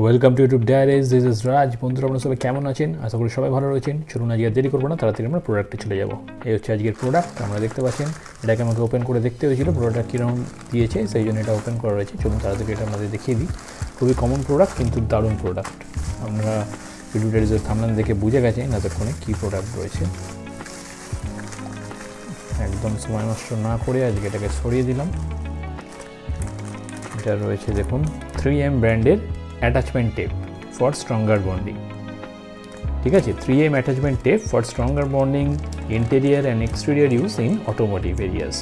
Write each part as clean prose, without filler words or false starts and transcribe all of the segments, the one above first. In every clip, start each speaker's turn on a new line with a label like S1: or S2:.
S1: Welcome to YouTube diaries, this is Raj. বন্ধুরা, আপনারা সবাই কেমন আছেন? আশা করি সবাই ভালো রয়েছেন। চলুন আজকে দেরি করবো না, তাড়াতাড়ি আমরা প্রোডাক্টে চলে যাবো। এই হচ্ছে আজকের প্রোডাক্ট, আমরা দেখতে পাচ্ছেন। এটাকে আমাকে ওপেন করে দেখতে হয়েছিল প্রোডাক্ট কীরকম দিয়েছে, সেই জন্য এটা ওপেন করা রয়েছে। চলুন তাড়াতাড়ি এটা আমাদের দেখিয়ে দিই। খুবই কমন প্রোডাক্ট, কিন্তু দারুণ প্রোডাক্ট। আপনারা ইউটিউব ডায়ারিজের থাম্বনেল দেখে বুঝে গেছেন এতক্ষণে কী প্রোডাক্ট রয়েছে। একদম সময় নষ্ট না করে আজকে এটাকে সরিয়ে দিলাম। এটা রয়েছে দেখুন 3M ব্র্যান্ডের attachment tape for stronger bonding. ঠিক আছে, 3M attachment tape for stronger bonding interior and exterior use in automotive areas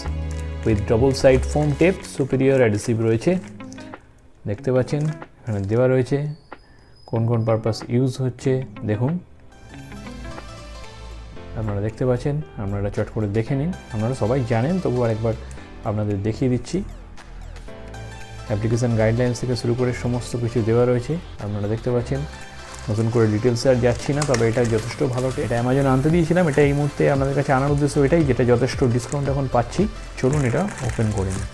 S1: with double side foam tape, superior adhesive রয়েছে। দেখতে পাচ্ছেন এখানে দেওয়া রয়েছে কোন কোন পারপাস ইউজ হচ্ছে। দেখুন, আপনারা দেখতে পাচ্ছেন। আপনারা চট করে দেখে নিন, আপনারা সবাই জানেন, তবু আরেকবার আপনাদের দেখিয়ে দিচ্ছি। অ্যাপ্লিকেশান গাইডলাইন্স থেকে শুরু করে সমস্ত কিছু দেওয়া রয়েছে, আপনারা দেখতে পাচ্ছেন। নতুন করে ডিটেলসে আর যাচ্ছি না, তবে এটা যথেষ্ট ভালো। এটা অ্যামাজনে আনতে দিয়েছিলাম, এটা এই মুহূর্তে আপনাদের কাছে আনার উদ্দেশ্য এটাই, যেটা যথেষ্ট ডিসকাউন্ট এখন পাচ্ছি। চলুন এটা ওপেন করে নিই।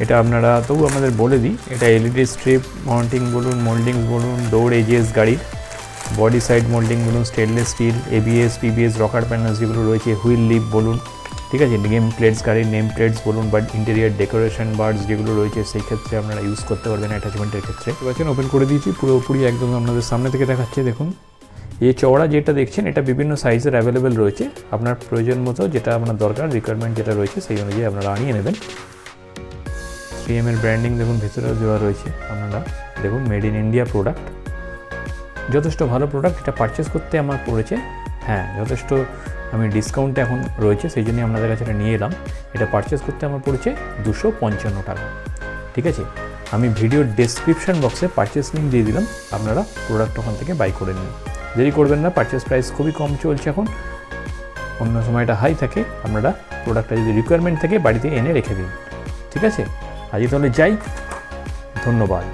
S1: এটা আপনারা তবু আমাদের বলে দিই, এটা এলইডি স্ট্রিপ মাউন্টিং বলুন, মোল্ডিংস বলুন, ডোর এজেস গাড়ির, বডি সাইড মোল্ডিং বলুন, stainless steel, ABS, PBS, rocker panels যেগুলো রয়েছে, হুইল লিপ বলুন, ঠিক আছে, নেম প্লেটস, গাড়ির নেম প্লেটস বলুন, বাট ইন্টেরিয়ার ডেকোরেশন বার্ডস যেগুলো রয়েছে, সেই ক্ষেত্রে আপনারা ইউজ করতে পারবেন অ্যাটাচমেন্টের ক্ষেত্রে। দেখছেন ওপেন করে দিয়েছি, পুরোপুরি একদম আপনাদের সামনে থেকে দেখাচ্ছে। দেখুন, এই চওড়া যেটা দেখছেন, এটা বিভিন্ন সাইজের অ্যাভেলেবেল রয়েছে। আপনার প্রয়োজন মতো যেটা আপনার দরকার, রিকোয়ারমেন্ট যেটা রয়েছে, সেই অনুযায়ী আপনারা আনিয়ে নেবেন। 3M এর ব্র্যান্ডিং দেখুন ভেতরেও দেওয়া রয়েছে। আপনারা দেখুন, মেড ইন ইন্ডিয়া প্রোডাক্ট, যথেষ্ট ভালো প্রোডাক্ট। এটা পারচেস করতে আমার পড়েছে, হ্যাঁ যথেষ্ট, আমি ডিসকাউন্টে এখন রয়েছে, সেই জন্যই আপনাদের কাছে এটা নিয়ে এলাম। এটা পারচেস করতে আমার পড়েছে 255 টাকা। ঠিক আছে, আমি ভিডিওর ডেসক্রিপশন বক্সে পারচেস লিঙ্ক দিয়ে দিলাম, আপনারা প্রোডাক্ট ওখান থেকে বাই করে নিন। দেরি করবেন না, পারচেস প্রাইস খুবই কম চলছে এখন, অন্য সময়টা হাই থাকে। আপনারা প্রোডাক্টটা যদি রিকোয়ারমেন্ট থাকে বাড়িতে এনে রেখে দিন। ঠিক আছে, আজকে তাহলে যাই, ধন্যবাদ।